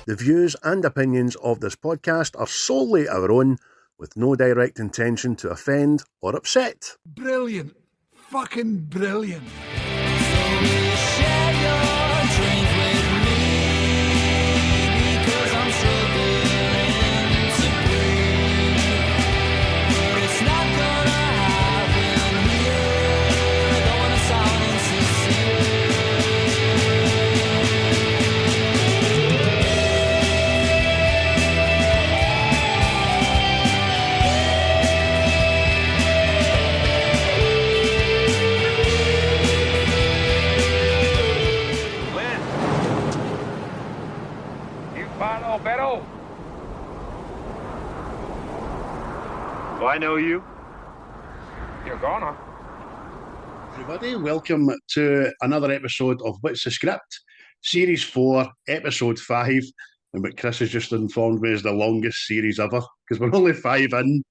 The views and opinions of this podcast are solely our own, with no direct intention to offend or upset. Brilliant. Fucking brilliant. Philo Beddoe. Do I know you? You're gonna. Everybody, welcome to another episode of What's the Script? Series 4, Episode 5, and what Chris has just informed me is the longest series ever, because we're only 5 in,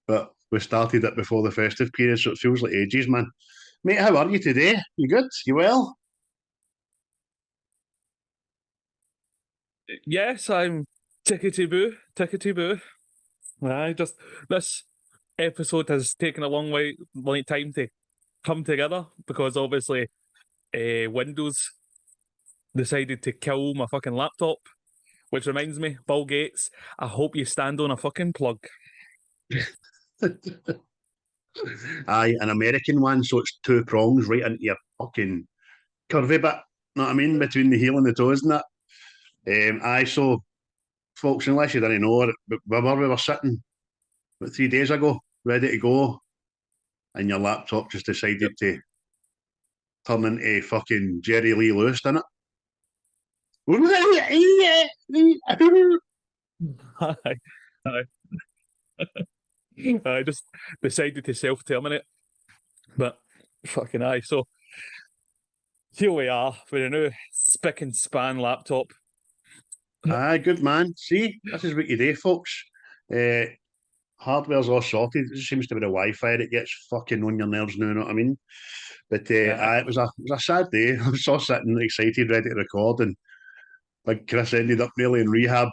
but we started it before the festive period, so it feels like ages, man. Mate, how are you today? You good? You well? Yes, I'm tickety-boo. Just this episode has taken a long time to come together because obviously Windows decided to kill my fucking laptop, which reminds me, Bill Gates, I hope you stand on a fucking plug. Aye, an American one, so it's 2 prongs right into your fucking curvy bit, know what I mean, between the heel and the toes and that. Aye, so folks, unless you didn't know, where we were sitting about 3 days ago, ready to go, and your laptop just decided to turn into fucking Jerry Lee Lewis, didn't it? I just decided to self-terminate, but fucking aye. So here we are with a new spick and span laptop. Aye, good man. See, this is what you do, folks. Hardware's all sorted. It just seems to be the Wi-Fi that gets fucking on your nerves now, you know what I mean? But aye, it was a sad day. I was all sitting excited, ready to record, and big Chris ended up nearly in rehab.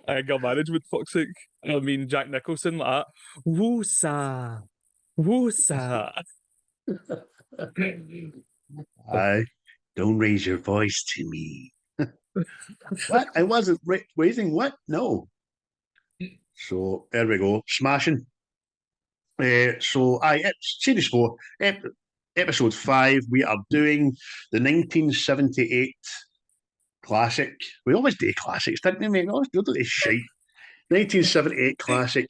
I got management, fuck's sake. I mean, Jack Nicholson, like that. Woo-sa. Woo-sa. Aye, don't raise your voice to me. What? I wasn't raising what? No. So there we go, smashing. So aye, it's series 4, episode 5. We are doing the 1978 classic. We always do classics, didn't we, mate? We always do this shite. 1978 classic,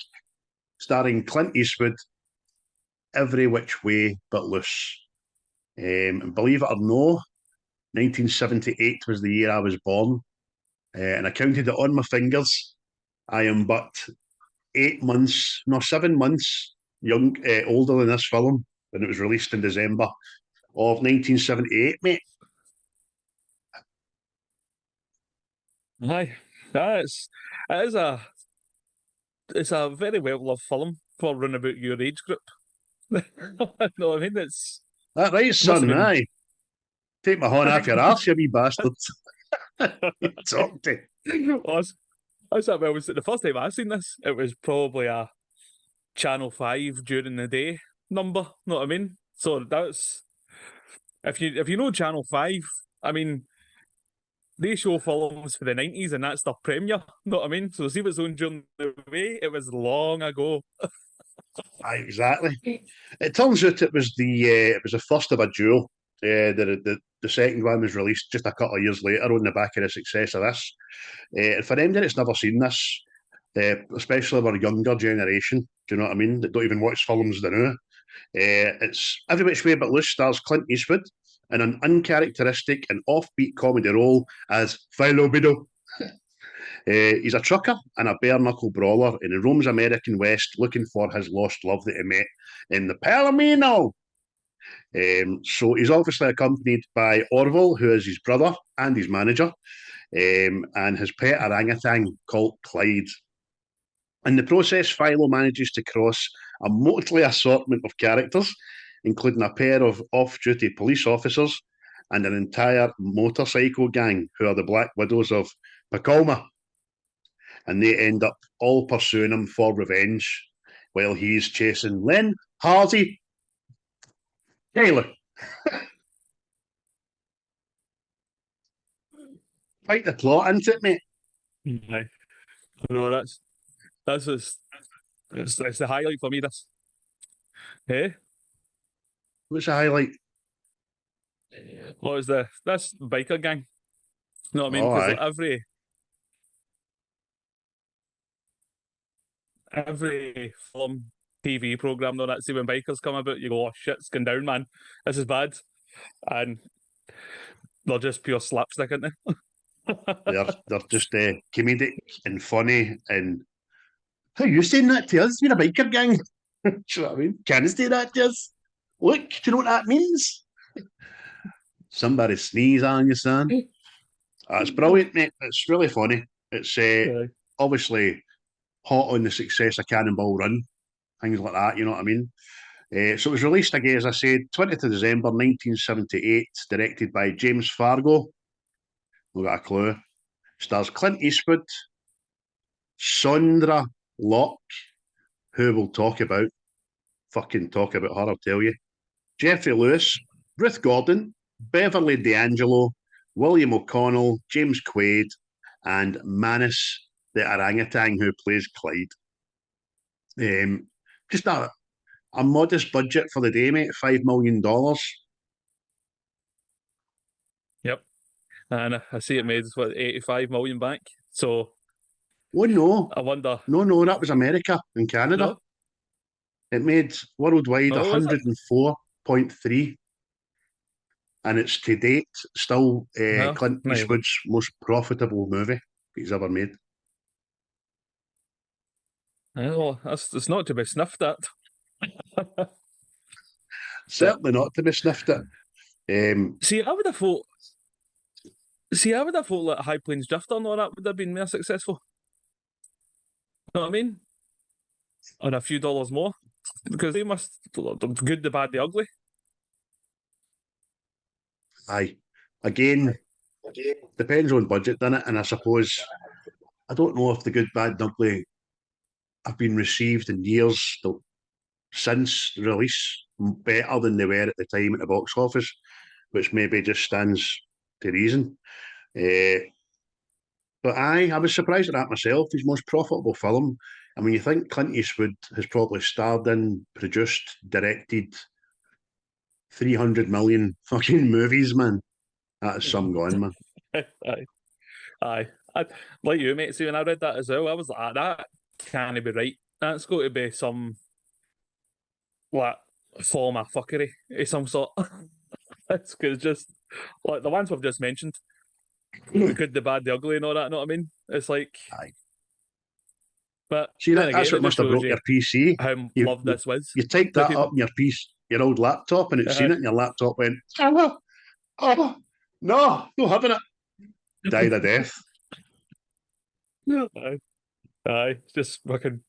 starring Clint Eastwood, Every Which Way But Loose. And believe it or no, 1978 was the year I was born, and I counted it on my fingers. I am but 7 months older than this film when it was released in December of 1978, mate. Aye, it's a very well loved film for round about your age group. No, I mean it's That right, son. been... Aye, take my horn off your arse, you wee bastard. Talk to. The first time I seen this, it was probably a Channel 5 during the day number. Know what I mean? So that's if you know Channel 5, I mean they show films for the 90s and that's their premiere. Know what I mean? So see what's on during the way. It was long ago. Aye, exactly. It turns out it was the first of a duo. The second one was released just a couple of years later on the back of the success of this. For anybody that's never seen this, especially our younger generation, do you know what I mean, that don't even watch films now, it's Every Which Way But Loose stars Clint Eastwood in an uncharacteristic and offbeat comedy role as Philo Beddoe. He's a trucker and a bare-knuckle brawler, and he roams American West looking for his lost love that he met in the Palomino. So he's obviously accompanied by Orville, who is his brother and his manager, and his pet orangutan called Clyde. In the process, Philo manages to cross a motley assortment of characters, including a pair of off-duty police officers and an entire motorcycle gang who are the Black Widows of Pacoima. And they end up all pursuing him for revenge while he's chasing Len, Hardy, Taylor. Quite the plot, isn't it, mate? Aye. No, that's just it's the highlight for me. This, hey, What's the highlight? what was this biker gang? You know what I mean? Oh, Because aye. every film, TV program, though, that see when bikers come about, you go, "Oh shit, it's going down, man. This is bad," and they're just pure slapstick, aren't they? They're just comedic and funny. And how are you saying that to us? You're a biker gang. Do you know what I mean? Can you say that to us? Look, do you know what that means? Somebody sneeze on you, son. That's brilliant, mate. It's really funny. It's Aye. obviously hot on the success of Cannonball Run, things like that, you know what I mean? So it was released again, as I said, 20th of December 1978, directed by James Fargo. We've got a clue. Stars Clint Eastwood, Sandra Locke, who we'll talk about. Fucking talk about her, I'll tell you. Geoffrey Lewis, Ruth Gordon, Beverly D'Angelo, William O'Connell, James Quade, and Manus the orangutan who plays Clyde. Just a modest budget for the day, mate. $5 million. Yep. And I see it made what 85 million back. So Oh no, I wonder. no, that was America and Canada. No, It made worldwide no, was it? 104.3, and it's to date still No, Clint no. Eastwood's most profitable movie he's ever made. Well, it's not to be sniffed at. Certainly not to be sniffed at. See, I would have thought. See, I would have thought like High Plains Drifter and all that would have been more successful. You know what I mean? On a few dollars more, because they must the good, the bad, the ugly. Aye, again, depends on budget, doesn't it? And I suppose I don't know if the good, bad, and ugly have been received in years since release better than they were at the time at the box office, which maybe just stands to reason. But I was surprised at that myself. His most profitable film. I mean, you think Clint Eastwood has probably starred in, produced, directed 300 million fucking movies, man. That is some going, man. Aye, aye. Like you, mate. See, when I read that as well, I was like, that can't be right. That's got to be some like form of fuckery of some sort. It's because just like the ones we've just mentioned, the good, the bad, the ugly, and all that. Know what I mean? It's like, Aye. but See, then that's again, what it just must have shows broke you your PC. how You, loved you, this was you typed by that up people. in your old laptop, and it's seen Aye. it, and your laptop went, oh, no, not having it. Died a death. Aye, aye. It's just fucking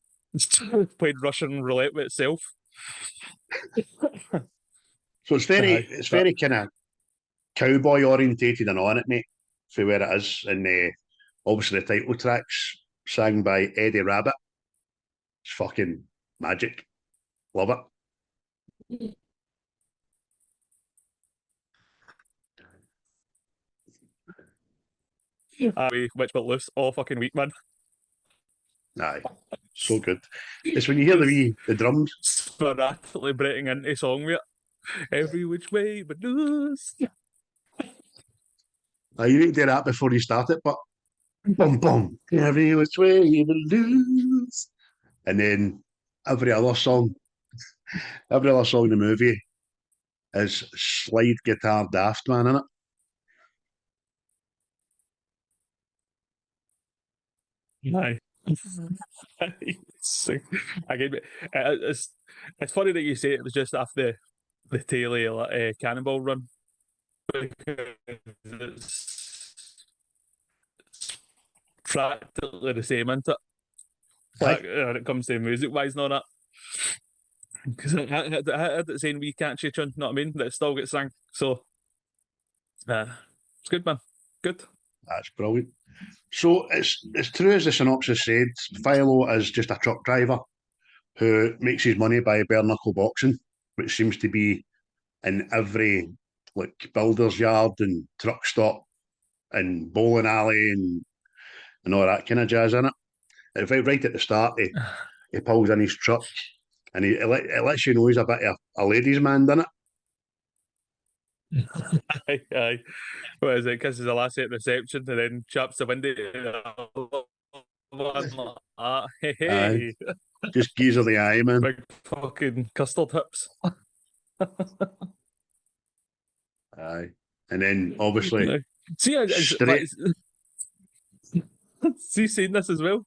played Russian roulette with itself. So it's Aye, very kind of cowboy orientated and on it, mate, for where it is. And obviously the title track's sang by Eddie Rabbit. It's fucking magic. Love it. aye, which but loose all fucking week, man. Aye, so good. It's when you hear the drums. Sporadically breaking into song with it. Every which way but loose. You need to do that before you start it, but boom, boom, every which way you lose. And then every other song in the movie is slide guitar daft, man, innit? Aye. Again, it's funny that you say it was just after the tail of Cannonball Run because it's practically the same, isn't it? Like when it comes to music wise and all that. Because I had the same wee catchy tune, you know what I mean? That still gets sang. So It's good, man. Good. That's brilliant. So it's true as the synopsis said. Philo is just a truck driver who makes his money by bare-knuckle boxing, which seems to be in every like builder's yard and truck stop and bowling alley and all that kind of jazz in it. Right at the start, he pulls in his truck and it lets you know he's a bit of a ladies' man, doesn't it? Aye. What is it? Kisses the lassie at reception and then chaps the window. One like that. Hey, Aye, hey. just geezer the eye, man. Big fucking custard hips. Aye, and then obviously No. See, like, straight. see, seen this as well.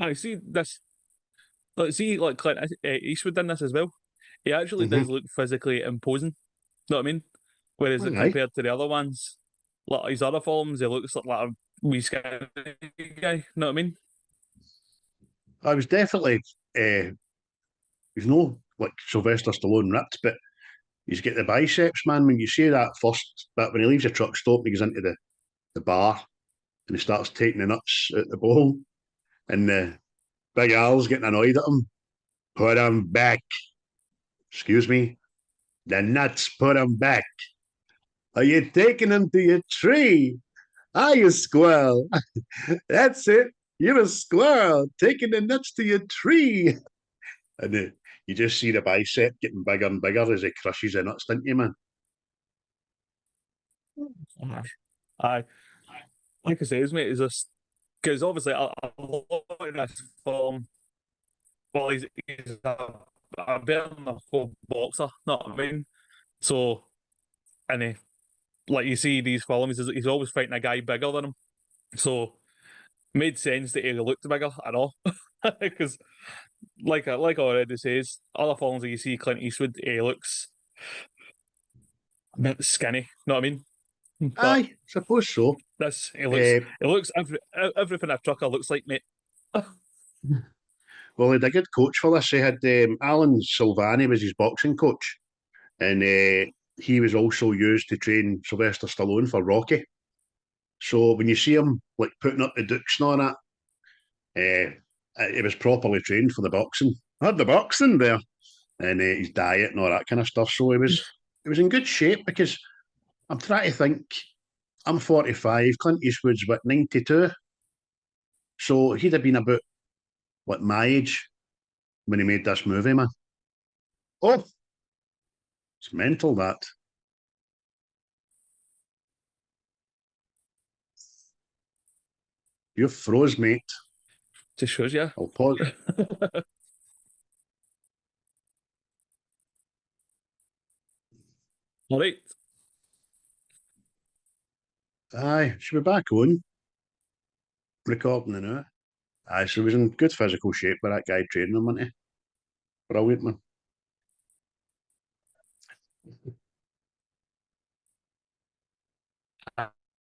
I see this. Like, see, like Clint Eastwood in this as well. He actually does look physically imposing. Know what I mean? Whereas Aye, compared to the other ones, like his other films, he looks like a wee skinny guy. Know what I mean? I was definitely. He's no like Sylvester Stallone ripped, but he's got the biceps, man. When you see that first bit when he leaves the truck stop and he goes into the bar and he starts taking the nuts at the bowl, and the big Al's getting annoyed at him. Put him back. Excuse me. The nuts, put him back. Are you taking him to your tree? Are you squirrel? That's it. You're a squirrel taking the nuts to your tree. And you just see the bicep getting bigger and bigger as he crushes the nuts, don't you, man? Aye. Like I say, mate, is just because obviously a lot of this film, well, he's a better than a full boxer, know what I mean? So, and he, like you see these films, he's always fighting a guy bigger than him. So, made sense that he looked bigger at all. Because, like I already says, other films that you see Clint Eastwood, he looks a bit skinny, know what I mean? But Aye, suppose so. this, Uh, he looks everything a trucker looks like, mate. well, he had a good coach for this. He had Alan Silvani was his boxing coach, and he was also used to train Sylvester Stallone for Rocky. So when you see him like putting up the dukes and all that, he was properly trained for the boxing. I had the boxing there, and his diet and all that kind of stuff. So he was in good shape because I'm trying to think. I'm 45. Clint Eastwood's what 92, so he'd have been about what my age when he made this movie, man. Oh, it's mental that. You froze, mate. Just shows you. I'll pause. All right. Aye, should be back on recording now. Aye, so he was in good physical shape with that guy training him, wasn't he? Brilliant, man.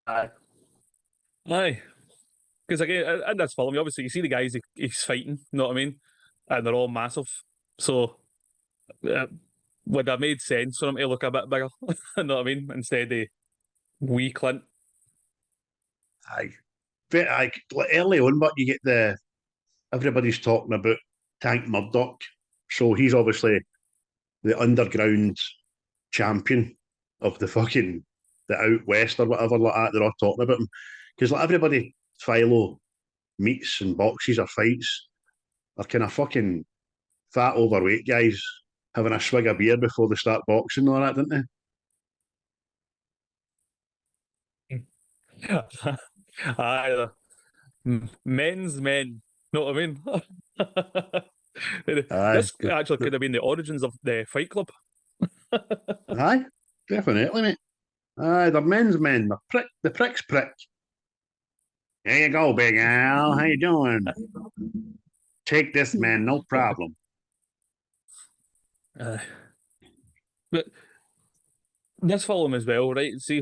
Aye. Aye. Because again, in this film, obviously you see the guys he's fighting, you know what I mean? And they're all massive. So uh, would have made sense for him to look a bit bigger, you know what I mean? Instead of wee Clint. Aye. Aye, like early on, but you get everybody's talking about Tank Murdoch. So he's obviously the underground champion of the out west or whatever like that. They're all talking about him because like everybody Philo meets and boxes or fights are kind of fucking fat overweight guys having a swig of beer before they start boxing and all that, don't they? Aye, men's men. Know what I mean? Aye, This actually could have been the origins of the Fight Club. aye, definitely, mate. Aye, they're men's men. The prick's prick. Here you go, Big Al. How you doing? Take this, man. No problem. Uh, but this film as well, right? See,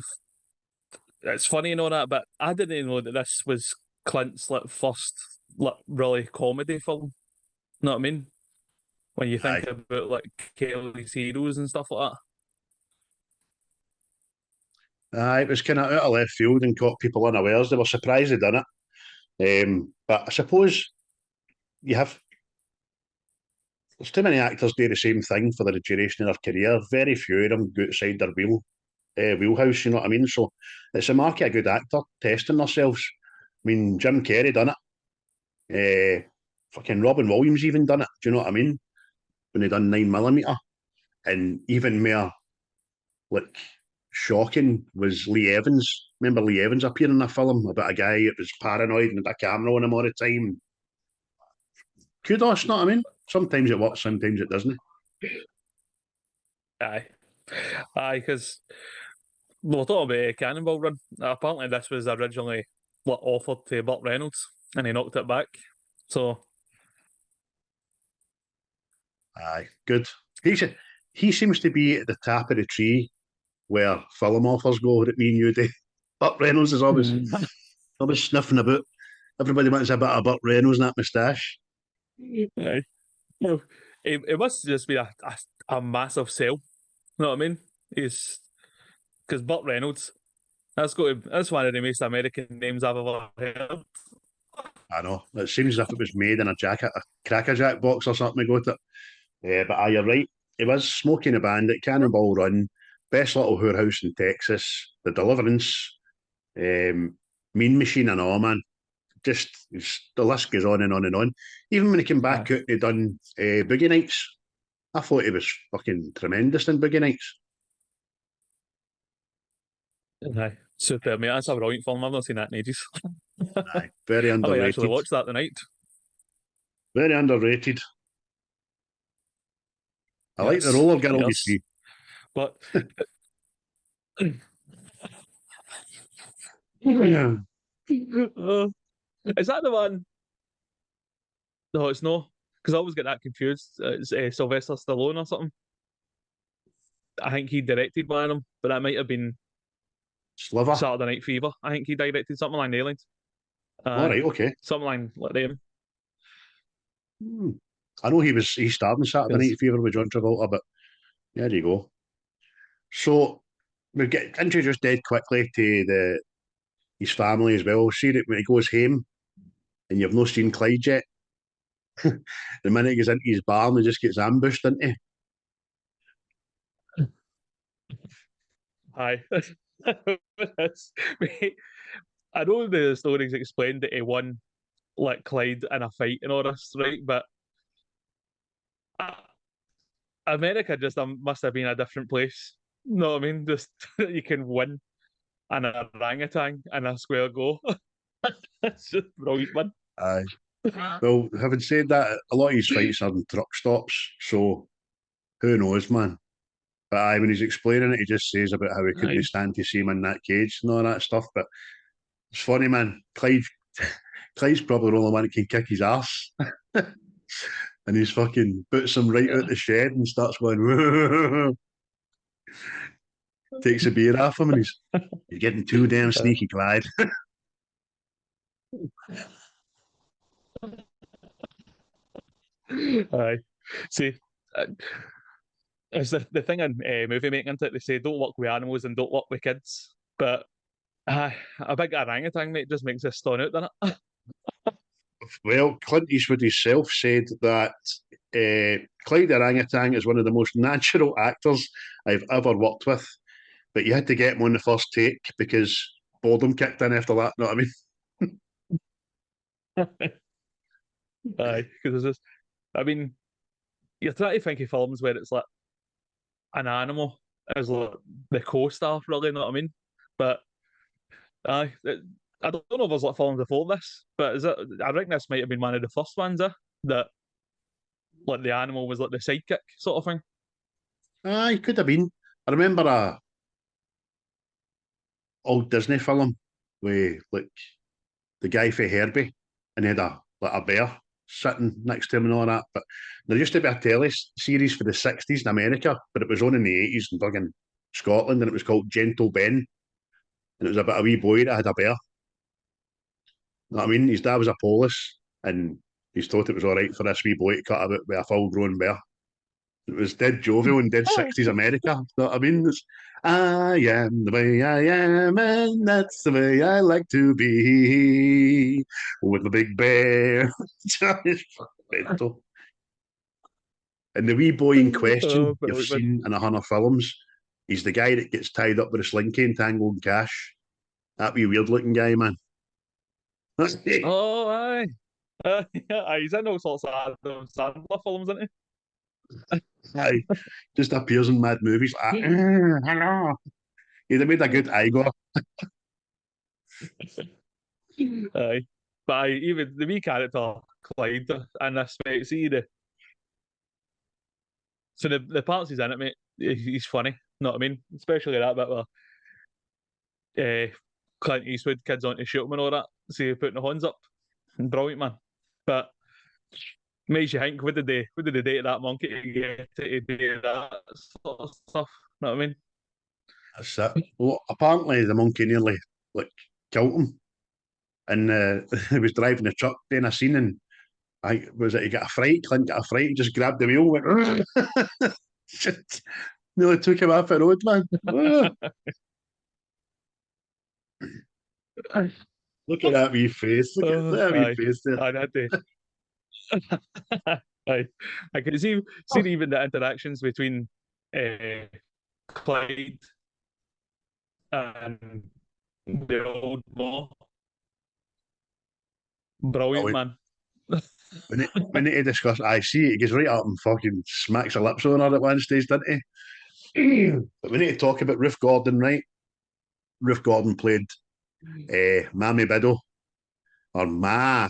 it's funny and all that, but I didn't know that this was Clint's like first like really comedy film. Know what I mean? when you think Aye. about like Kelly's heroes and stuff like Aye, it was kind of out of left field and caught people unawares. They were surprised they done it. But I suppose you have there's too many actors do the same thing for the duration of their career. Very few of them go outside their wheelhouse. You know what I mean? So it's a mark of a good actor testing themselves. I mean, Jim Carrey done it. Fucking Robin Williams even done it. Do you know what I mean? When he done 9mm, and even more like shocking was Lee Evans. Remember Lee Evans appearing in a film about a guy that was paranoid and had a camera on him all the time. Kudos, know what I mean? Sometimes it works, sometimes it doesn't. that. Aye, because we'll talk about Cannonball Run. Apparently, this was originally what offered to Burt Reynolds, and he knocked it back. So, Aye, good. He seems to be at the top of the tree where film offers go that me and you do. Burt Reynolds is always sniffing about. Everybody wants a bit of Burt Reynolds and that moustache. aye. Well, it must just be a massive sell. You know what I mean? He's because Burt Reynolds. That's one of the most American names I've ever heard. I know. It seems as if it was made in a Cracker Jack box or something. I got it. But aye, you're right. It was Smoking the Bandit, Cannonball Run, Best Little Whorehouse in Texas, The Deliverance, Mean Machine and all, man. The list goes on and on and on. Even when he came back out, he done Boogie Nights. I thought he was fucking tremendous in Boogie Nights. Aye, super mate. That's a brilliant film. I've not seen that in ages. Aye, very I might actually underrated. watch that tonight. Very underrated. I like the Yes, roller girl, you yes. see. But Yeah. is that the one? No, it's not. Because I always get that confused. It's Sylvester Stallone or something. I think he directed one of them, but that might have been Sliver. Saturday Night Fever. I think he directed something like Aliens. All right, okay. Something like them. I know he starred in Saturday Yes. Night Fever with John Travolta, but there you go. So we get introduced dead quickly to his family as well. See that when he goes home and you've not seen Clyde yet, the minute he gets into his barn, he just gets ambushed, doesn't he? Aye. Mate, I know the story's explained that he won like Clyde in a fight and all this, right? But uh, America just must have been a different place. You know what I mean? Just you can win an orangutan in a square go. That's just brilliant, man. Aye. Well, having said that, a lot of his fights are in truck stops, so who knows, man. But aye, when he's explaining it, he just says about how he couldn't Aye. stand to see him in that cage and all that stuff. But it's funny, man. Clyde's probably the only one that can kick his ass. And he's fucking puts him right out the shed and starts going, takes a beer off him, and you're getting too damn sneaky, Clyde. Aye. See, uh, it's the thing in movie making, isn't it? They say don't work with animals and don't work with kids. But a big orangutan, mate, just makes us stun out, doesn't it? Well, Clint Eastwood himself said that Clyde the orangutan is one of the most natural actors I've ever worked with, but you had to get him on the first take because boredom kicked in after that. Know what I mean? Aye, because it's just, I mean, you're trying to think of films where it's like an animal is like the co-star, really, you know what I mean? But aye, I don't know if there's like films before this, but I think this might have been one of the first ones, that like the animal was like the sidekick sort of thing. Aye, could have been. I remember a old Disney film with like the guy for Herbie, and he had a bear sitting next to him and all that. But there used to be a telly series for the 60s in America, but it was on in the 80s in fucking Scotland, and it was called Gentle Ben, and it was about a wee boy that had a bear. You know what I mean? His dad was a police, and He's thought it was all right for this wee boy to cut about with a full-grown bear. It was dead jovial in dead 60s America. You know what I mean? I am the way I am, and that's the way I like to be. With the big bear. It's mental. And the wee boy in question, you've Brilliant, man. seen in 100 films, he's the guy that gets tied up with a slinky and tangled in cash. That wee weird-looking guy, man. Oh, aye. Aye, he's in all sorts of Adam Sandler films, isn't Aye, just appears in mad movies. Like, hello. He'd have made a good Igor. he? Aye. But aye, even the wee character, Clyde, in this, mate, see so the parts he's in it, mate, he's funny, know what I mean? Especially that bit where Clint Eastwood kids on to shoot him and all that. See, putting the horns up. Brilliant, man. But makes you think, what did they do to that monkey to get to do that sort of stuff? Know what I mean? That's it. Well, apparently the monkey nearly like killed him. And he was driving the truck doing a scene and I was it he got a fright, Clint got a fright, he just grabbed the wheel, went shit. Nearly took him off the road, man. Look at that wee face. Look at that wee Aye. face there. Aye, that day. Aye. I can see even the interactions between Clyde and the old Mo. Brilliant, Oh, man. we need to discuss. I see he gets right up and fucking smacks her lips on her at one stage, doesn't he? But we need to talk about Ruth Gordon, right? Ruth Gordon played Mammy Beddoe, or Ma,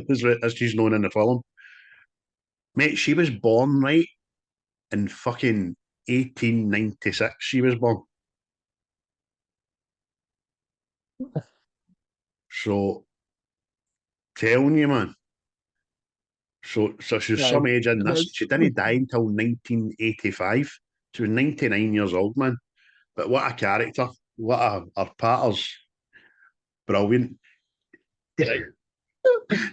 as she's known in the film. Mate, she was born, right, in fucking 1896. She was born. So, telling you, man. So she's some age in this. She didn't die until 1985. She was 99 years old, man. But what a character. What a her patters. Brilliant.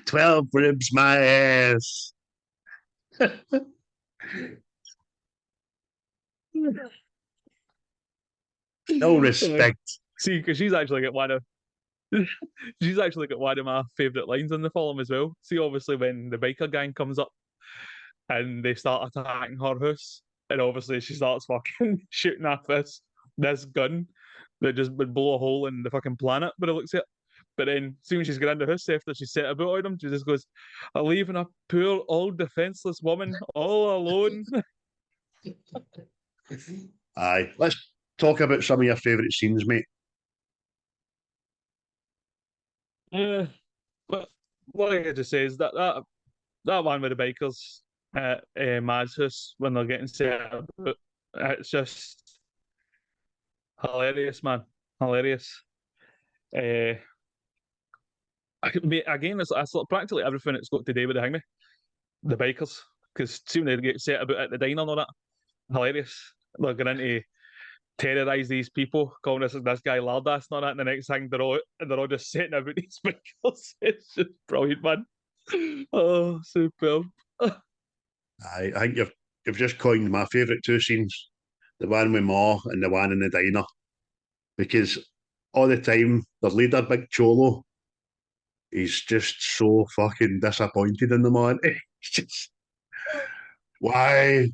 12 ribs, my ass. No respect. See, because she's actually got one of my favourite lines in the film as well. See, obviously when the biker gang comes up and they start attacking her house, and obviously she starts fucking shooting off this gun that just would blow a hole in the fucking planet, but it looks at. But then, soon as she's got in the house after she set about on him, she just goes, "I'm leaving a poor, old, defenseless woman all alone." Aye. Let's talk about some of your favourite scenes, mate. But like I just says, that one with the bikers at Mad's house when they're getting set up, it's just hilarious, man. Hilarious. Uh, again, it's like practically everything it's got to do with the hangman, the bikers, because soon they get set about at the diner and all that. Hilarious. They're going to terrorize these people, calling this guy lardass and all that, and the next thing they're all just setting about these bikers. It's just brilliant, man. Oh, superb. I think you've just coined my favourite two scenes. The one with Ma and the one in the diner. Because all the time, the leader, Big Cholo, he's just so fucking disappointed in the man. He's just, why?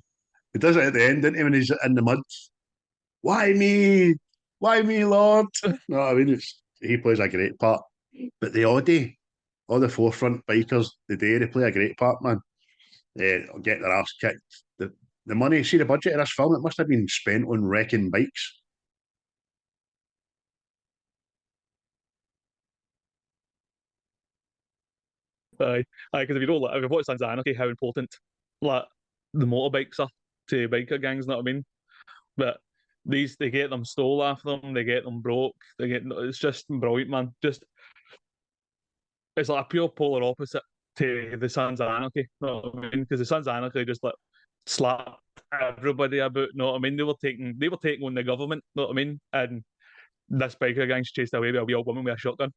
He does it at the end, didn't he, when he's in the mud? Why me? Why me, Lord? No, I mean, he plays a great part. But the Audi, all the forefront bikers, they play a great part, man. Get their ass kicked. The money, see the budget of this film, it must have been spent on wrecking bikes. Aye, because if you watch Sons of Anarchy, how important like the motorbikes are to biker gangs, know what I mean? But they get them stole after them, they get them broke, it's just brilliant, man. Just it's like a pure polar opposite to the Sons of Anarchy, know what I mean? Because the Sons of Anarchy just like slap everybody about, know what I mean? They were taking on the government, know what I mean? And this biker gang's chased away by a wee old woman with a shotgun.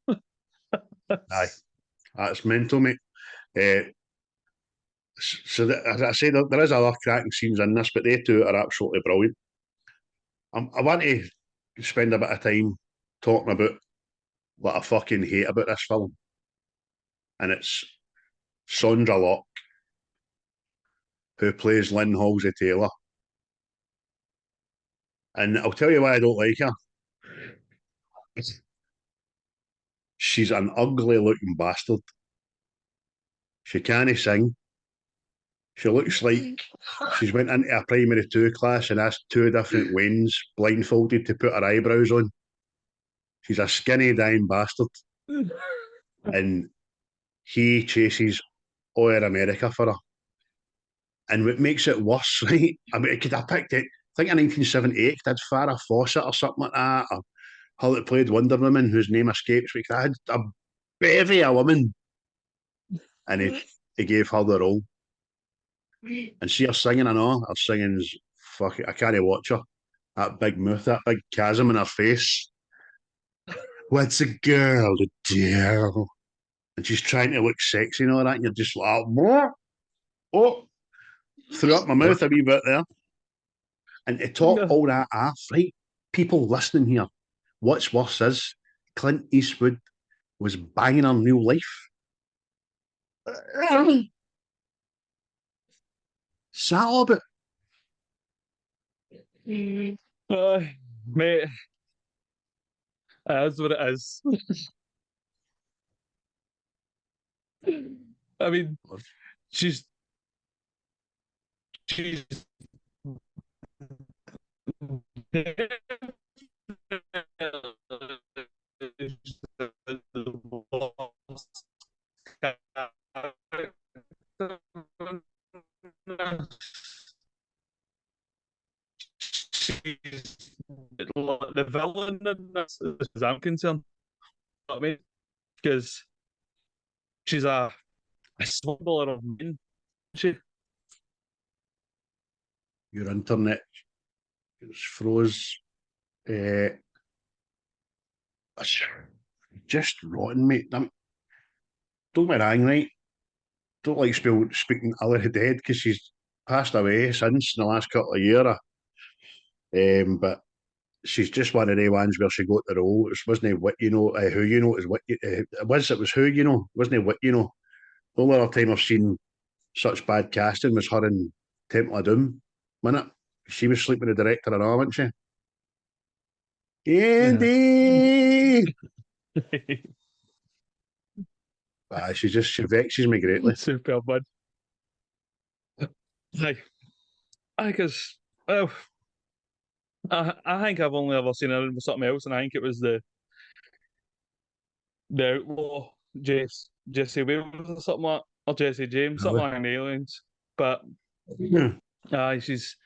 Aye, that's mental, mate. So as I say, there is other cracking scenes in this, but they two are absolutely brilliant. I want to spend a bit of time talking about what I fucking hate about this film, and it's Sandra Locke, who plays Lynn Halsey Taylor. And I'll tell you why I don't like her. She's an ugly looking bastard. She can't sing. She looks like she's went into a primary two class and asked two different Waynes blindfolded to put her eyebrows on. She's a skinny dying bastard. And he chases all air America for her. And what makes it worse, right? I mean, it could have picked it. I think in 1978, it had Farrah Fawcett or something like that. Or her that played Wonder Woman, whose name escapes me. I had a bevy of women. And he gave her the role. And see her singing, I know. Her singing's fucking, I can't watch her. That big mouth, that big chasm in her face. What's a girl to do? And she's trying to look sexy and all that. And you're just like, oh, threw up my mouth a wee bit there. And to top all that off, right? People listening here, what's worse is Clint Eastwood was banging her real life. Salad. Mate, that's what it is. I mean, she's she's the villain in this, as far as I'm concerned. You know what I mean? Because she's a smuggler of men. She Your internet froze. It's just rotten, mate. Don't get me wrong, right? Don't like speaking ill of the dead because she's passed away since in the last couple of years. But she's just one of the ones where she got the role. It wasn't what you know, who you know, it was what it was who you know, wasn't what you know. The only other time I've seen such bad casting was her in Temple of Doom. Minute she was sleeping with the director and all, wasn't she? Andy. She vexes me greatly. Super bud. I guess. Well, I think I've only ever seen her in something else, and I think it was the outlaw Jesse Wales or something like, or Jesse James, something like in Aliens. But she's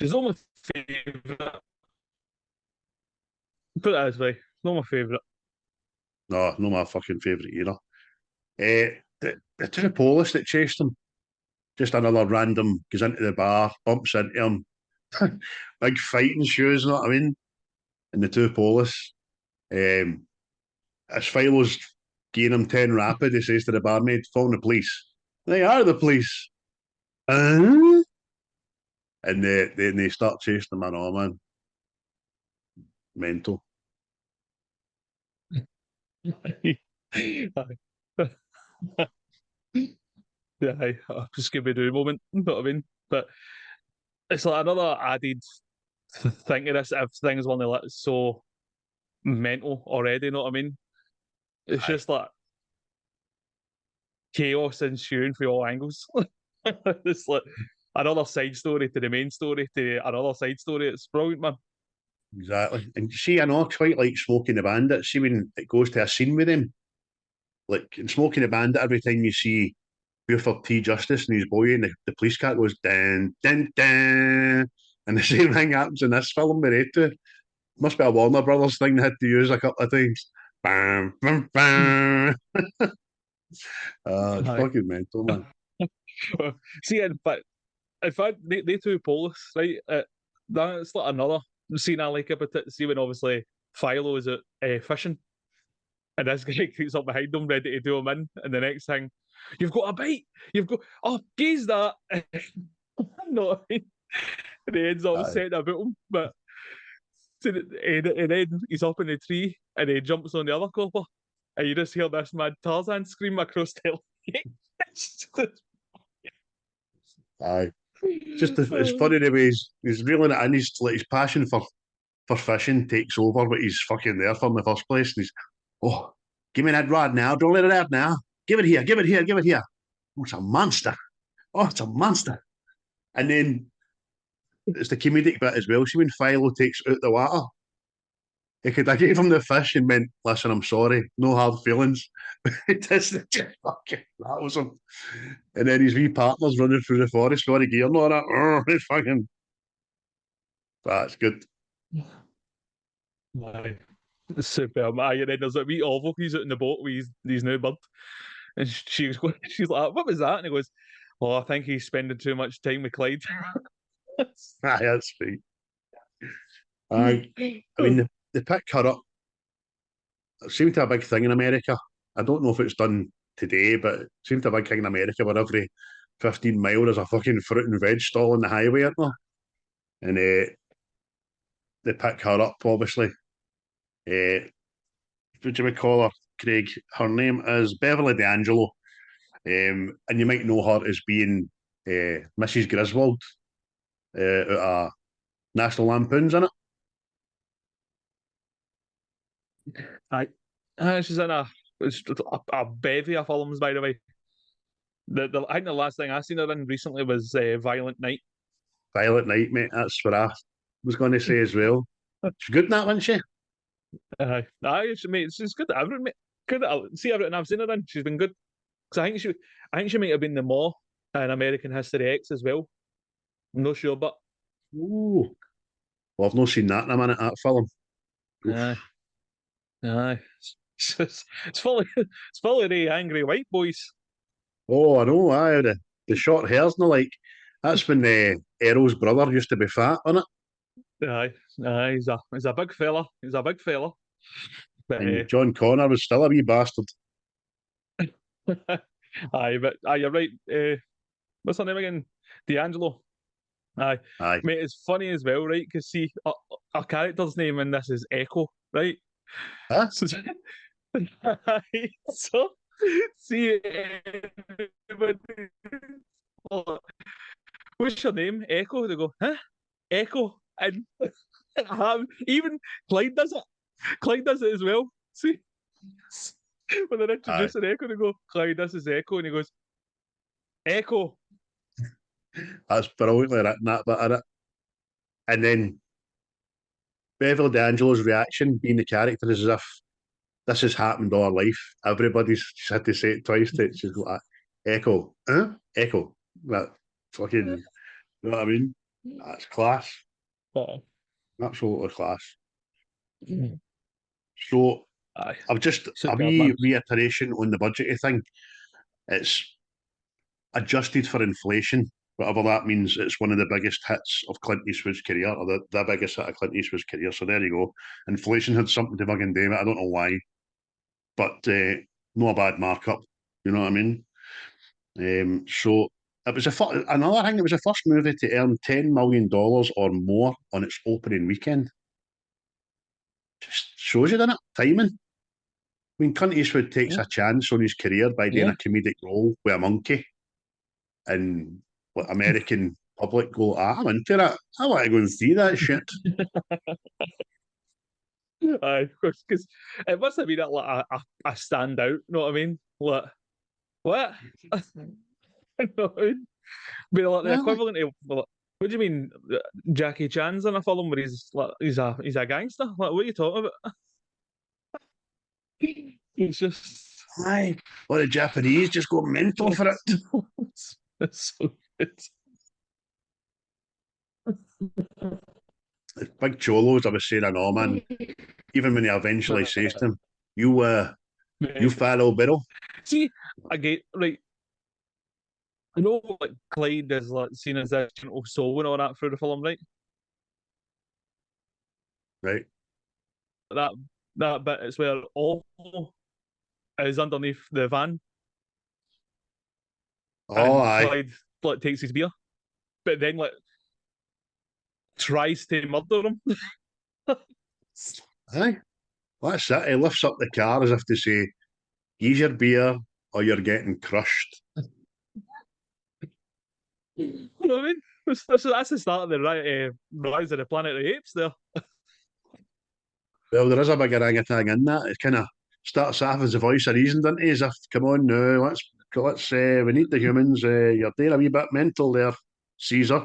not my favourite. Put it this way, not my favourite. No, not my fucking favourite either. The two police that chased him, just another random goes into the bar, bumps into him, big fighting shoes, you know what I mean? And the two police, as Philo's giving him 10 rapid, he says to the barmaid, phone the police. They are the police. And they start chasing him, and oh man, mental. Yeah, Scooby-Doo moment, you know what I mean? But it's like another added thing to this. Everything's only like so mental already, you know what I mean? It's just like chaos ensuing from all angles. It's like another side story to the main story to another side story. It's brilliant, man. Exactly. And see, I know I quite like Smoking the Bandit. See, when it goes to a scene with him, like in Smoking the Bandit, every time you see Buford T. Justice and his boy, and the police car goes, dun, dun, dun. And the same thing happens in this film with it too. Must be a Warner Brothers thing they had to use a couple of times. Bam, bam, bam. It's fucking mental, man. See, but in fact, they two police, right? That's like another scene I like about it. See, when obviously Philo is at fishing, and this guy creeps up behind him, ready to do him in, and the next thing, You've got a bite. You've got gaze that. No, and he ends up Aye. setting about him, but and then he's up in the tree and he jumps on the other copper, and you just hear this mad Tarzan scream across the lake. Aye. It's funny the way he's reeling it in. His passion for fishing takes over, but he's fucking there from the first place. And he's, oh, give me that rod now. Don't let it out now. Give it here. Give it here. Give it here. Oh, it's a monster. Oh, it's a monster. And then it's the comedic bit as well. See when Philo takes out the water. I gave him the fish and meant, listen, I'm sorry, no hard feelings. Just fucking rattles him. And then his wee partner's running through the forest with all the gear and all that. Oh, it's fucking. That's good. Aye. Superb. Aye, and then there's a wee Orville, he's out in the boat with his new bird. And she's like, what was that? And he goes, oh, I think he's spending too much time with Clyde. Aye, that's right. Aye. I mean, they pick her up. It seemed to be a big thing in America. I don't know if it's done today, but it seemed to be a big thing in America where every 15 mile there's a fucking fruit and veg stall on the highway, isn't there? And they pick her up, obviously. What do we call her, Craig? Her name is Beverly D'Angelo. And you might know her as being Mrs. Griswold out of National Lampoons, innit? Aye. She's in a bevy of films, by the way. I think the last thing I seen her in recently was Violent Night. Violet Night, mate. That's what I was going to say as well. She's good in that, wasn't she? Aye, mate, she's good at everything, mate. Good at see everything I've seen her in. She's been good. Because I think she might have been the Maw in American History X as well. I'm not sure, but Ooh. Well, I've not seen that in a minute, that film. aye, aye. It's full of the angry white boys. Oh, I know, aye. The short hair's not like. That's when Errol's brother used to be fat, wasn't it? Aye, aye. He's a big fella. He's a big fella. But And John Connor was still a wee bastard. aye, but aye, you're right. What's her name again? D'Angelo. Aye, Aye. mate, it's funny as well, right? Because see, our character's name in this is Echo, right? Huh? So, aye, so see, what's your name? Echo. They go, huh? Echo, and even Clyde does it. Clyde does it as well. See, when they're introducing Echo, they go, Clyde, this is Echo, and he goes, Echo. That's brilliantly written, that bit in it. And then Beverly D'Angelo's reaction, being the character, is as if this has happened all her life. Everybody's just had to say it twice. She's like, Echo, huh? Echo. That fucking, you know what I mean? That's class. Absolutely class. So, Aye. I've just a Superb, wee man. reiteration on the budgety thing. It's adjusted for inflation, whatever that means. It's one of the biggest hits of Clint Eastwood's career, or the biggest hit of Clint Eastwood's career. So there you go. Inflation had something to fucking do with it. I don't know why, but not a bad markup. You know what I mean? So it was another thing. It was the first movie to earn $10 million or more on its opening weekend. Just shows you, doesn't it? Timing. I mean, Clint Eastwood takes a chance on his career by doing Yeah. a comedic role with a monkey, and what American public go, I'm into that. I want to go and see that shit. Aye, of course, because it must have been like a standout. You know what I mean? Like, what? You know what I mean? Be like the equivalent of what do you mean? Jackie Chan's in a film where he's like he's a gangster? Like, what are you talking about? It's just Aye. Well, the Japanese just go mental for it. it's so good. The big cholos, I was saying, I know, man. Even when he eventually says to him, you Philo Beddoe. See, I get right. I know like Clyde is like seen as this gentle soul and all that through the film, right? Right. That bit is where all is underneath the van. Oh, and aye. Clyde like takes his beer, but then like tries to murder him. Aye. That's it. He lifts up the car as if to say, use your beer or you're getting crushed. You know what I mean? That's the start of the Rise of the Planet of the Apes. There, Well, there is a big orangutan in that. It kind of starts off as a voice of reason, doesn't he? As if, come on now, we need the humans. You're doing a wee bit mental there, Caesar.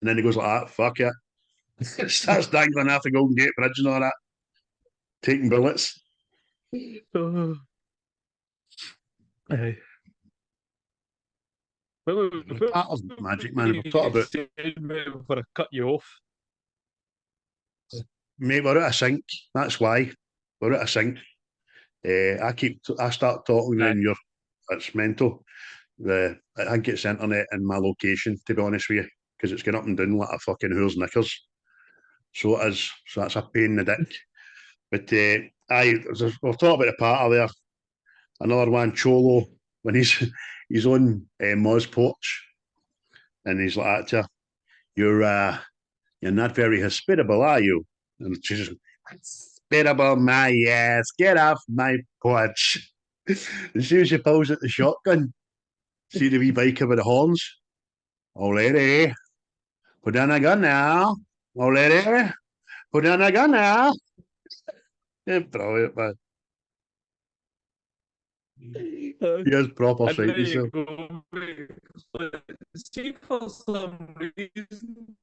And then he goes like that, fuck it. Starts dangling off the Golden Gate Bridge and all that, taking bullets. Aye. Well, Part of magic, man. We've talked about, before I cut you off. mate, we're out of sync. That's why. We're out of sync. I start talking Aye. and it's mental. I think it's internet in my location, to be honest with you, because it's going up and down like a fucking whore's knickers. So it is. So that's a pain in the dick. But we'll talk about the patter there. Another one, Cholo, when he's on Mo's porch, and he's like that to her, you're not very hospitable, are you? And she's just, hospitable, my ass, get off my porch. And as soon as she pulls at the shotgun, see the wee biker with the horns. Oh, lady, put down a gun now. Oh, lady, put down a gun now. Yeah, brilliant, man. He has proper And sight there you himself. go. See, for some reason,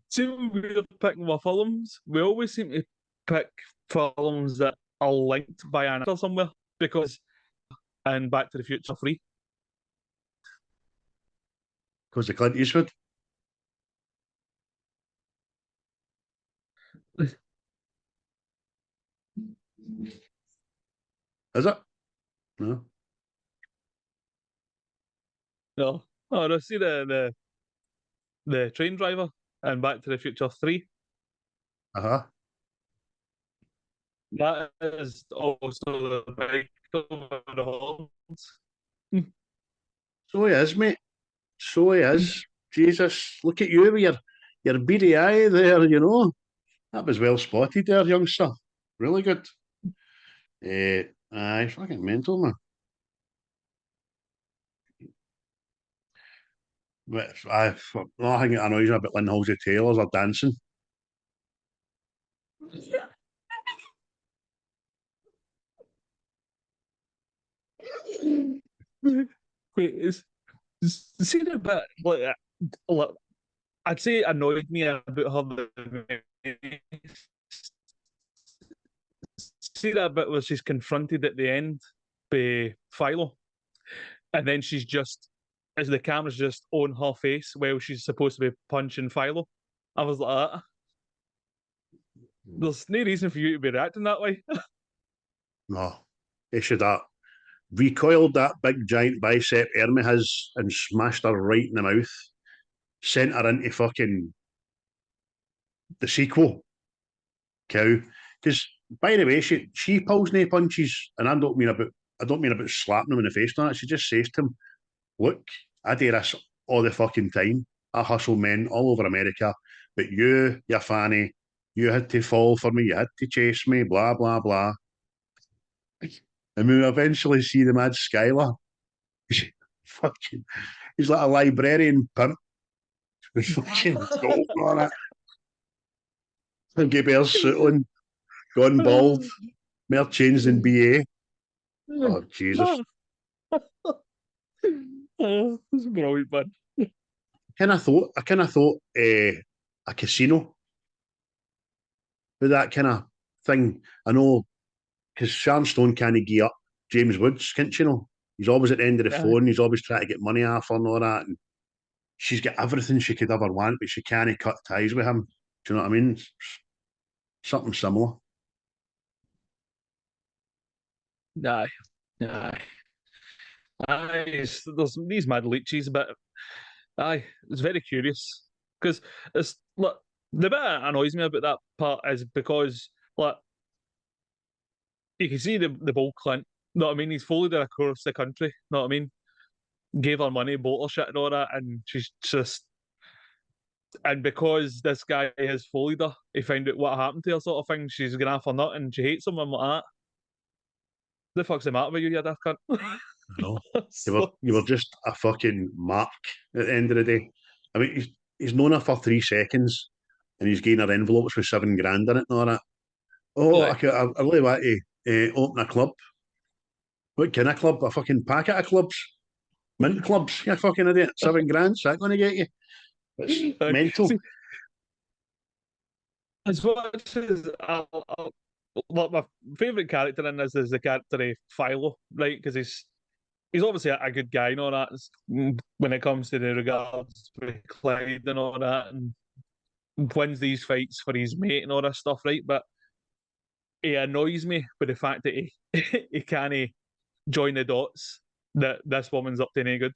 see when we're picking our films, we always seem to pick films that are linked by an actor somewhere because in Back to the Future 3. Because of Clint Eastwood. Is it? No. No. Oh, no, see the train driver in Back to the Future 3. Uh-huh. That is also the big with the horns. So he is, mate. So he is. Jesus, look at you with your beady eye there, you know. That was well spotted there, youngster. Really good. Aye, fucking mental, man. But the thing that annoys me about Lynn Halsey Taylor's are dancing. Wait, see the bit like I'd say it annoyed me about her. See that bit where she's confronted at the end by Philo, and then she's just as the camera's just on her face while she's supposed to be punching Philo. I was like, there's no reason for you to be reacting that way. No. He should have recoiled that big giant bicep Ermi has and smashed her right in the mouth. Sent her into fucking the sequel. Cow. Because by the way, she pulls no punches, and I don't mean about slapping him in the face. No, she just says to him, "Look, I do this all the fucking time. I hustle men all over America, but you fanny, you had to fall for me. You had to chase me. Blah blah blah." And we eventually see the mad Skylar. Fucking, he's like a librarian pimp with fucking gold on it. And Gabriel's suit on, gone bald, more changed than BA. Oh, Jesus. Oh, this is brilliant, man. I kind of thought a casino with that kind of thing. I know because Sharon Stone can't gear up James Woods, can't you know? He's always at the end of the phone. He's always trying to get money off her and all that. And she's got everything she could ever want, but she can't cut ties with him. Do you know what I mean? Something similar. Aye, aye, aye. There's these mad leeches, but aye, it's very curious because it's like the bit that annoys me about that part is because like you can see the bold Clint. Know what I mean? He's followed her across the country. Know what I mean? Gave her money, bought her shit and all that, and she's just. And because this guy has followed her, he found out what happened to her, sort of thing. She's gonna have her nut, and she hates him. I'm like that. The fuck's the matter with you, you daft cunt? No, you were just a fucking mark at the end of the day. I mean, he's known her for 3 seconds, and he's getting her envelopes with 7 grand in it and all that. Oh, Right. I really want to open a club. What kind of club? A fucking packet of clubs? Mint clubs? You fucking idiot. 7 grand? Is that going to get you? It's mental. See, as much as like my favourite character in this is the character of Philo, right? Because he's obviously a good guy and all that when it comes to the regards with Clyde and all that, and wins these fights for his mate and all that stuff, right? But he annoys me with the fact that he he can't join the dots that this woman's up to no good.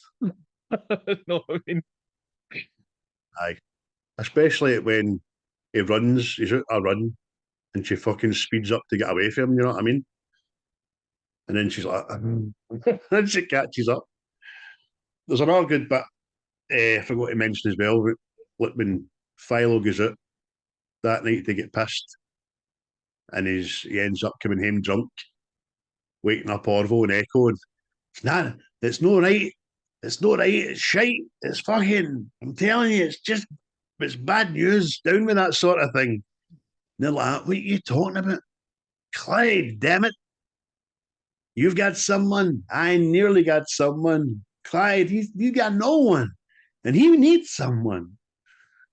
know what I mean? Aye. Especially when he's out a run, and she fucking speeds up to get away from him, you know what I mean? And then she's like, and she catches up. There's another good bit I forgot to mention as well. Like when Philo goes out that night to get pissed, and he ends up coming home drunk, waking up Orville and Echo, and it's no right. It's no right. It's shite. It's fucking. I'm telling you, it's bad news. Down with that sort of thing. And they're like, what are you talking about? Clyde, damn it. You've got someone. I nearly got someone. Clyde, you got no one. And he needs someone.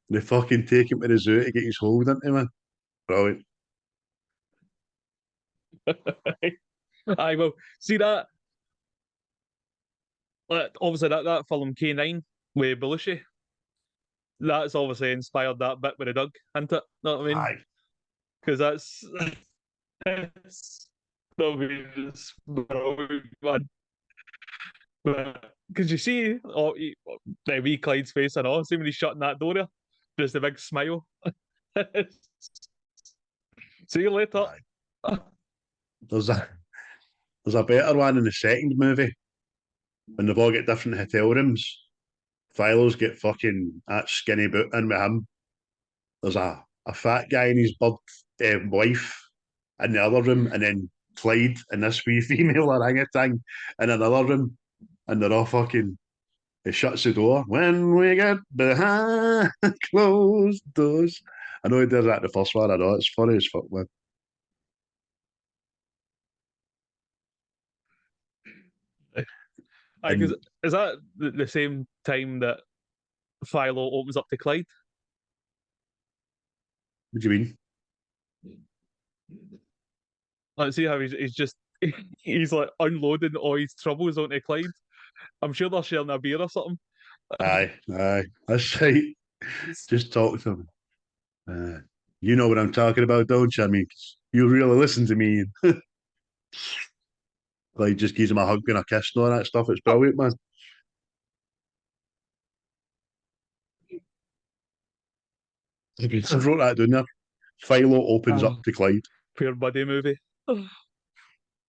They fucking take him to the zoo to get his hold into him, man. Brilliant. I will see that. Obviously, that film K9 with Belushi, that's obviously inspired that bit with the dog, isn't it? Know what I mean? Aye. Because that's that'll be just brilliant, man. Because you see, the wee Clyde's face and all, see when he's shutting that door there, just a big smile. See you later. Aye. There's a better one in the second movie when they've all got different hotel rooms. Philo's get fucking that skinny boot in with him. There's a fat guy and his bird wife in the other room, and then Clyde and this wee female orangutan in another room, and they're all fucking. He shuts the door when we get behind closed doors. I know he does that in the first one. I know it's funny as fuck, man. Because is that the same time that Philo opens up to Clyde? What do you mean? Let's see how he's just he's like unloading all his troubles onto Clyde. I'm sure they're sharing a beer or something. Aye, that's right. Just talk to him. You know what I'm talking about, don't you? I mean, you really listen to me. Like, just gives him a hug and a kiss and all that stuff. It's brilliant, man. I wrote that down there. Philo opens up to Clyde. Pure buddy movie.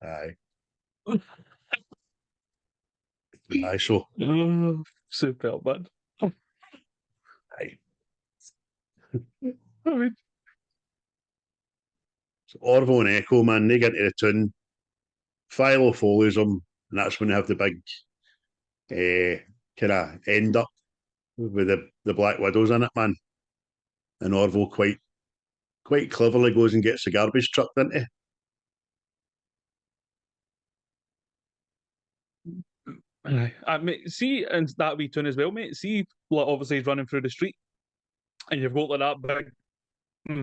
Aye. Aye, so. Superb, man. Aye. I mean, So Orville and Echo, man, they get into the tune. Philo follows them, and that's when they have the big kind of end up with the Black Widows in it, man. And Orville quite cleverly goes and gets the garbage truck, doesn't he? mate, see, and that wee tune as well, mate. See, like, obviously he's running through the street, and you've got like that big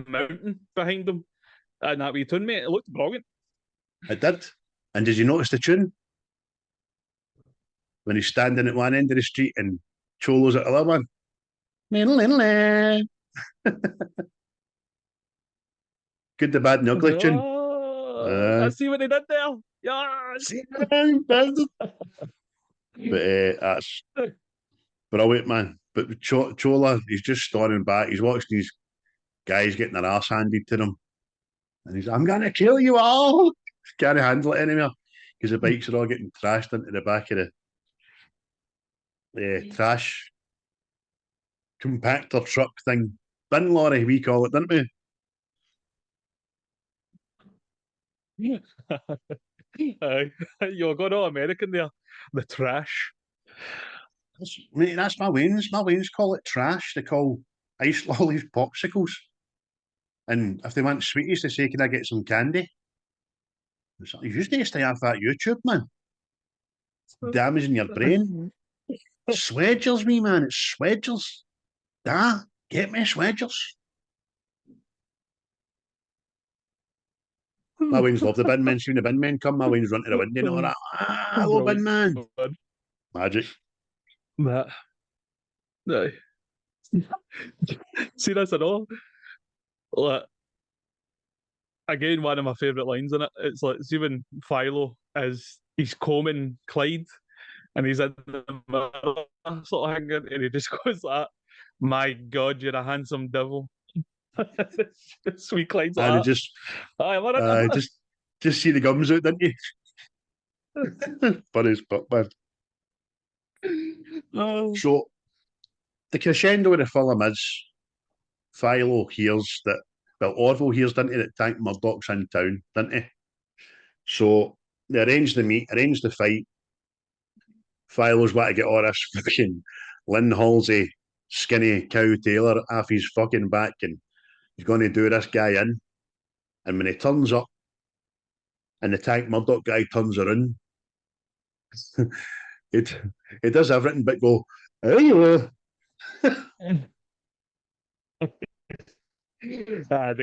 mountain behind him, and that wee tune, mate. It looked brilliant. It did. And did you notice the tune? When he's standing at one end of the street and Chola's at the other one. Good, the bad, and ugly tune. I see what they did there. Yeah, But that's brilliant, man. But Chola, he's just storming back. He's watching these guys getting their ass handed to them. And he's, I'm going to kill you all. Can't handle it anymore because the bikes are all getting trashed into the back of the trash compactor truck thing. Bin lorry, we call it, didn't we? You're going all American there. The trash. Mate, that's my Wayne's. My Wayne's call it trash. They call ice lollies popsicles. And if they want sweeties, they say, can I get some candy? You just need to stay off that YouTube, man. Damaging your brain. Swedgers, me, man. It's Swedgers. Get me Swedgers. My Wayne's love the bin men. See when the bin men come, my Wayne's run to the window and all that. Hello, bin man. Magic. That. No. See, that's at all. Like, again, one of my favourite lines in it. It's like, see when Philo he's combing Clyde and he's in the mirror sort of hanging and he just goes like, my God, you're a handsome devil. Sweet Clyde's like, And just see the gums out, didn't you? Funny as fuck, man. So, the crescendo of the film is Philo hears that, well, Orville hears, didn't he, that Tank Murdoch's in town, didn't he? So, they arrange the meet, arrange the fight. Philo's want to get all this fucking Lynn Halsey skinny cow Taylor off his fucking back and he's going to do this guy in. And when he turns up and the Tank Murdoch guy turns around, it does everything but go, hey, the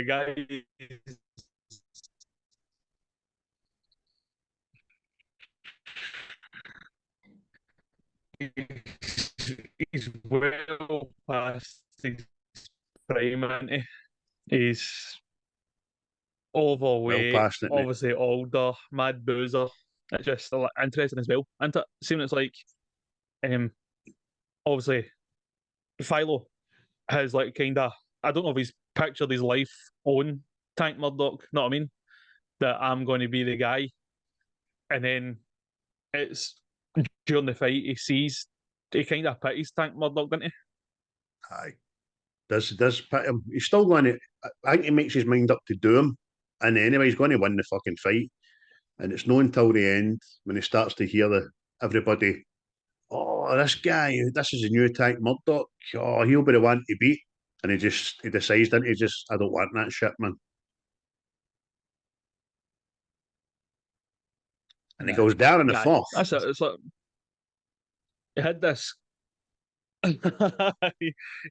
guy he's well past his prime, isn't he? He's overweight, well past it, mate. obviously older, mad boozer. It's just interesting as well. And it seems it's like, obviously, Philo has like kind of, I don't know if he's pictured his life on Tank Murdoch, know what I mean? That I'm going to be the guy. And then it's during the fight, he kind of pities Tank Murdoch, doesn't he? Aye. Does pit him. He's still going to, I think he makes his mind up to do him. And anyway, he's going to win the fucking fight. And it's not until the end when he starts to hear everybody, oh, this guy, this is a new Tank Murdoch. Oh, he'll be the one to beat. And he decides, doesn't he? I don't want that shit, man. And he goes down in the fourth. That's it. It's like, he had this, he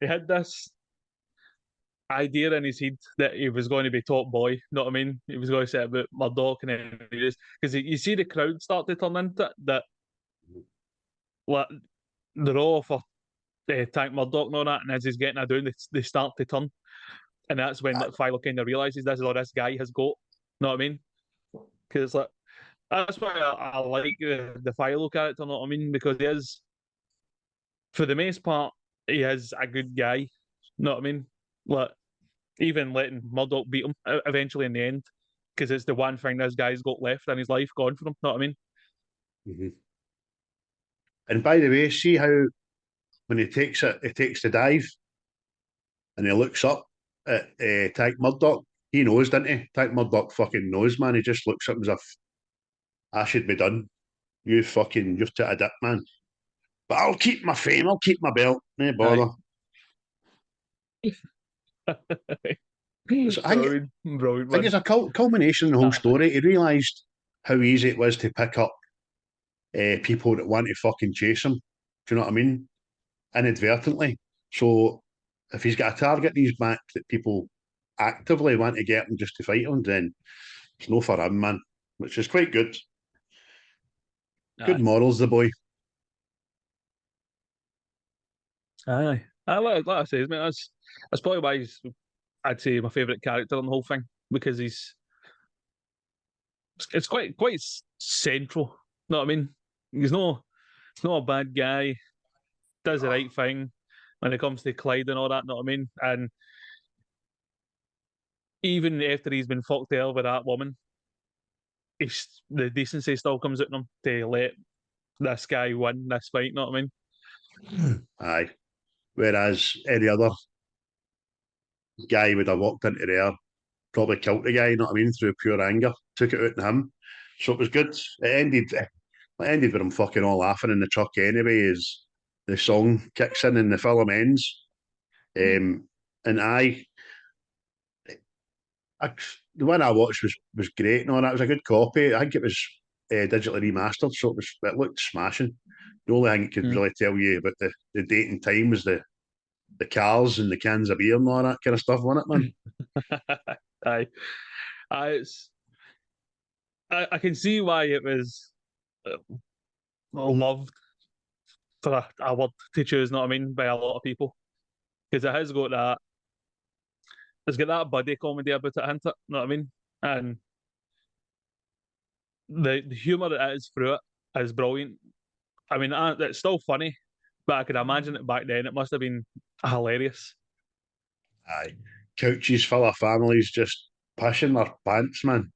had this idea in his head that he was going to be top boy. You know what I mean? He was going to say about Murdoch, and then he just, because you see the crowd start to turn into it, that like they're all for Tank Murdoch and all that, and as he's getting it down, they start to turn, and that's when like, Philo kind of realizes this is all this guy has got. You know what I mean? Because like that's why I like the Philo character. You know what I mean? Because he is, for the most part, he is a good guy. You know what I mean? Like, even letting Murdoch beat him eventually in the end, because it's the one thing this guy's got left in his life gone for him. Know what I mean? Mm-hmm. And by the way, see how when he takes the dive and he looks up at Tank Murdoch, he knows, doesn't he? Tank Murdoch fucking knows, man. He just looks at him as if, I should be done. You've took a dip, man. But I'll keep my fame, I'll keep my belt. No bother. So I think it's a culmination of the whole story. He realised how easy it was to pick up people that want to fucking chase him. Do you know what I mean? Inadvertently. So if he's got a target in his back that people actively want to get him just to fight him, then it's no for him, man. Which is quite good. Good morals, the boy. Aye. Like I say, mate, that's probably why I'd say my favourite character in the whole thing, because it's quite central. You know what I mean? He's not a bad guy. Does the right thing when it comes to Clyde and all that. You know what I mean? And even after he's been fucked over with that woman, the decency still comes out in him to let this guy win this fight. You know what I mean? Aye. Whereas any other guy would have walked into there, probably killed the guy, you know what I mean, through pure anger, took it out on him. So it was good. It ended with him fucking all laughing in the truck anyway, as the song kicks in and the film ends. And the one I watched was great. No, that was a good copy. I think it was digitally remastered, so it looked smashing. The only thing it could really tell you about the date and time was the cars and the cans of beer and all that kind of stuff, wasn't it, man? Aye, I can see why it was loved for a word to choose. Know what I mean, by a lot of people, because it has got that. It's got that buddy comedy about it, hasn't it? Know what I mean? And the humour that is through it is brilliant. I mean, it's still funny, but I can imagine it back then. It must have been hilarious. Aye. Couches full of families just pushing their pants, man.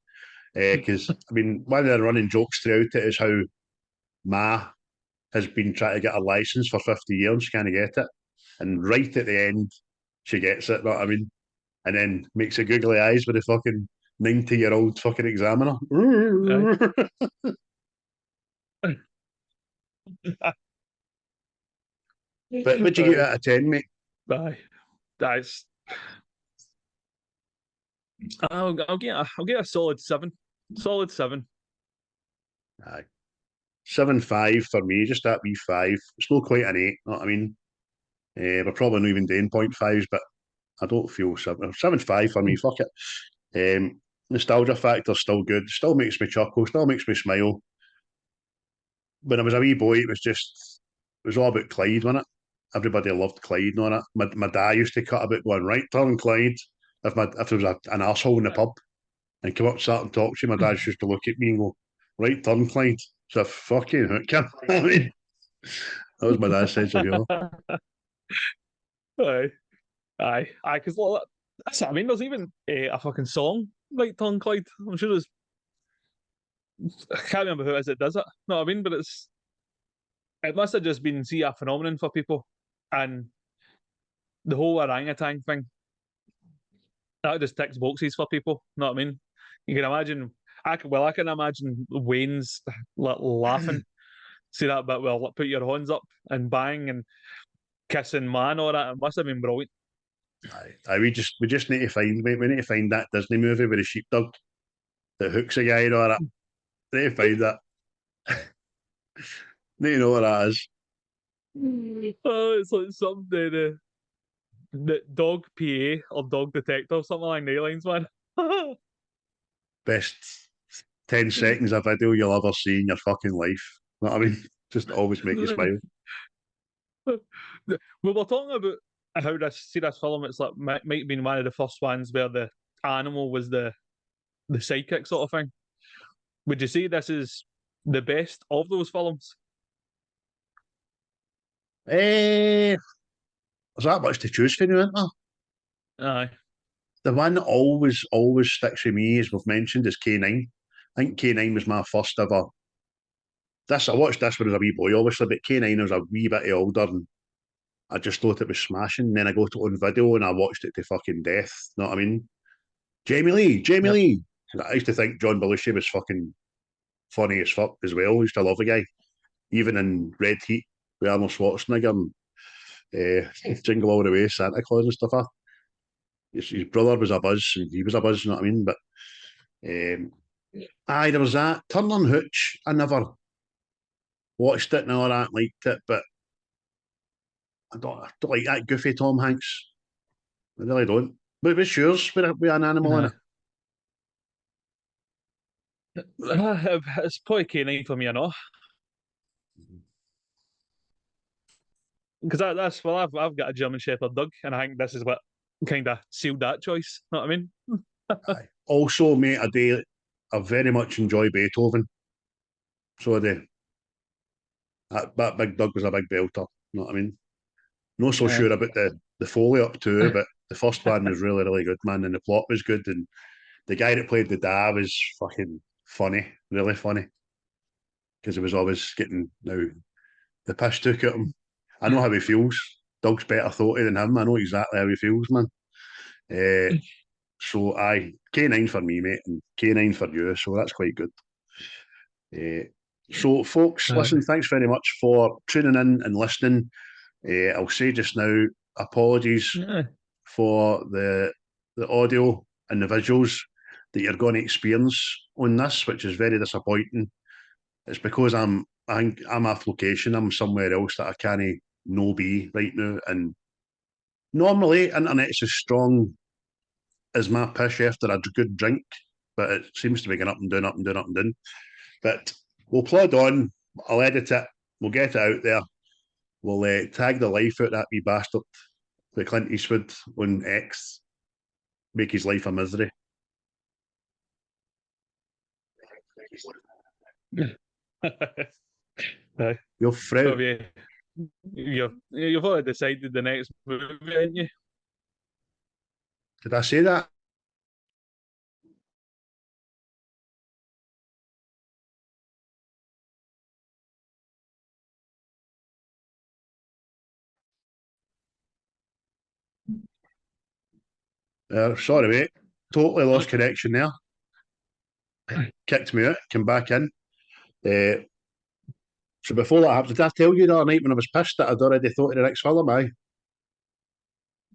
Because, I mean, one of the running jokes throughout it is how Ma has been trying to get a license for 50 years, can't get it. And right at the end, she gets it, know what I mean? And then makes a googly eyes with the fucking 90-year-old fucking examiner. But what'd you get out of 10, mate? Aye, that's. I'll get a solid 7. Solid 7. Aye. 7.5 for me, just that wee 5. It's not quite an 8, know what I mean? We're probably not even doing 0.5s, but I don't feel 7.5 for me, fuck it. Nostalgia factor's still good, still makes me chuckle, still makes me smile. When I was a wee boy, it was all about Clyde, wasn't it? Everybody loved Clyde and all that. My dad used to cut about going, right turn, Clyde. If there was an arsehole in the pub and come up and start and talk to you, my dad used to look at me and go, right turn, Clyde. So fucking hooker. I mean, that was my dad's sense of humour. Aye, because that's what I mean. There's even a fucking song like Tongue Clyde. I'm sure there's. I can't remember who it is that does it. No, I mean, but it must have just been a phenomenon for people, and the whole orangutan thing that just ticks boxes for people. Know what I mean? You can imagine. I can imagine Wayne's laughing. See that bit? Well, put your hands up and bang and kissing man or that. It must have been brilliant. Aye, we just need to find that Disney movie with the sheepdog that hooks a guy and all that. We need to find that. Need to know what that is. Oh, it's like something the dog PA or dog detective, something along the lines, man. Best 10 seconds of video you'll ever see in your fucking life. You know what I mean? Just always make you smile. We were talking about how this film, it's like might have been one of the first ones where the animal was the sidekick sort of thing. Would you say this is the best of those films? There's that much to choose from, isn't there? Aye. The one that always sticks with me, as we've mentioned, is K9. I think K9 was my first ever. I watched this when I was a wee boy, obviously, but K9 I was a wee bit older and I just thought it was smashing. And then I got it on video and I watched it to fucking death. You know what I mean? Jamie Lee. I used to think John Belushi was fucking funny as fuck as well. I used to love the guy. Even in Red Heat with Arnold Schwarzenegger and Jingle All the Way, Santa Claus and stuff. His brother was a buzz and he was a buzz, you know what I mean? But there was that. Turn on Hooch. I never watched it and all that, liked it, but I don't like that goofy Tom Hanks. I really don't. But what's yours with an animal in it? It's probably K9 for me, I know. Because I've got a German Shepherd dog, and I think this is what kind of sealed that choice. Know what I mean? Also, mate, I very much enjoy Beethoven. So I do. That big dog was a big belter. You know what I mean? Not so sure about the foley up to it, but the first one was really, really good, man, and the plot was good, and the guy that played the dad was fucking funny, really funny, because he was always getting the piss took at him. I know how he feels. Doug's better thoughty than him. I know exactly how he feels, man. So K9 for me, mate, and K9 for you. So that's quite good. So, folks, listen, thanks very much for tuning in and listening. I'll say just now, apologies for the audio and the visuals that you're going to experience on this, which is very disappointing. It's because I'm off location. I'm somewhere else that I can't no be right now. And normally, internet's as strong as my pish after a good drink, but it seems to be going up and down, up and down, up and down. But we'll plod on. I'll edit it. We'll get it out there. We'll tag the life out of that wee bastard, the Clint Eastwood on X. Make his life a misery. You're So Fred. you've already decided the next movie, haven't you? Did I say that? Sorry, mate. Totally lost connection there. Kicked me out, came back in. So before that happened, did I tell you the other night when I was pissed that I'd already thought of the next film? Aye.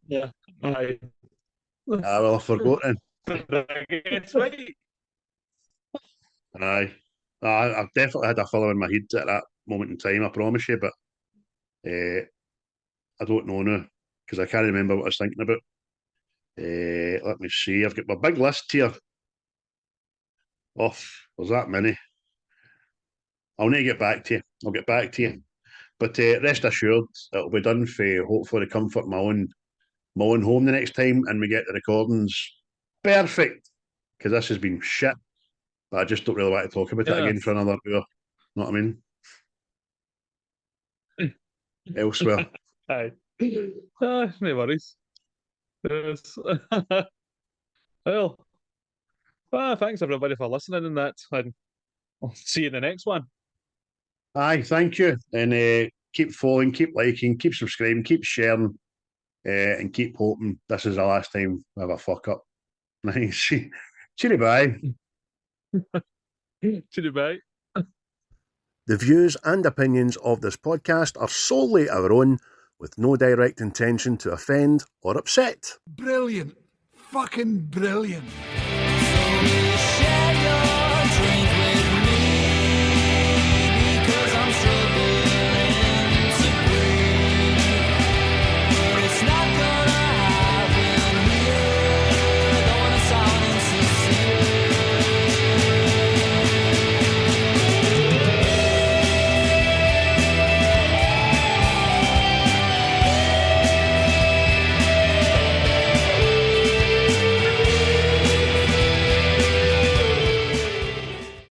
Yeah. Aye. Well, I forgot then. It's right. Aye. I've definitely had a film in my head at that moment in time, I promise you, but I don't know now, because I can't remember what I was thinking about. Let me see. I've got my big list here. Oh, there's that many. I'll need to get back to you. I'll get back to you. But rest assured, it'll be done for hopefully the comfort of my own home the next time, and we get the recordings perfect. Because this has been shit. But I just don't really want to talk about it again for another hour. You know what I mean? Elsewhere. Aye. No worries. Yes. Well, thanks everybody for listening and that. And I'll see you in the next one. Aye, thank you. And keep following, keep liking, keep subscribing, keep sharing, and keep hoping this is the last time we have a fuck up. Nice. Cheery bye. Cheery bye. The views and opinions of this podcast are solely our own, with no direct intention to offend or upset. Brilliant. Fucking brilliant. So share your drink.